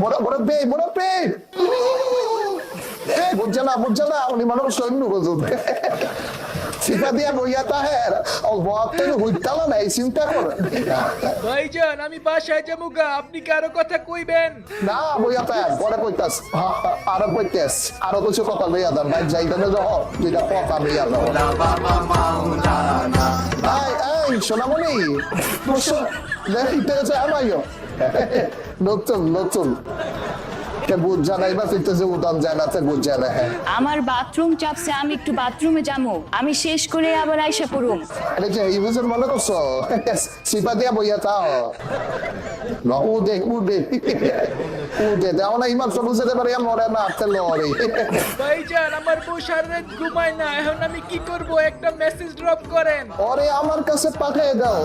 মোরাব্বি বুঝছে না উনি মানুষ সৈন্য বুঝুন সিপা দিয়া বইয়া তাহের অল্প হইতালা নাই চিন্তা করে ভাইজান আমি বাসায় যামুগা, আপনি কারো কথা কইবেন না বইয়া তাহের পরে কইতাস আরো কইতেস আরো কিছু কথা লইয়া দেন ভাই যাইতে যাও দুইটা কথা লইয়া দাও এই সোনামণি দেখিতে আমাইও নতুন বুঝ জানাইবা ফিরতেছে উদান জানাতে বুঝ জানা হ্যাঁ আমার বাথরুম চাপছে, আমি একটু বাথরুমে যাবো, আমি শেষ করে আবার আইসা পড়ুম। এটা কি এই বুঝের মনে করছো সিপা দিয়া বইয়া তাও উদে দাও না ইমান সব বুঝতে পারি মরে না আতে লরে ভাইজান আমার বউ সারা রাত ঘুমায় না, এখন আমি কি করব? একটা মেসেজ ড্রপ করেন। ওরে আমার কাছে পাঠিয়ে দাও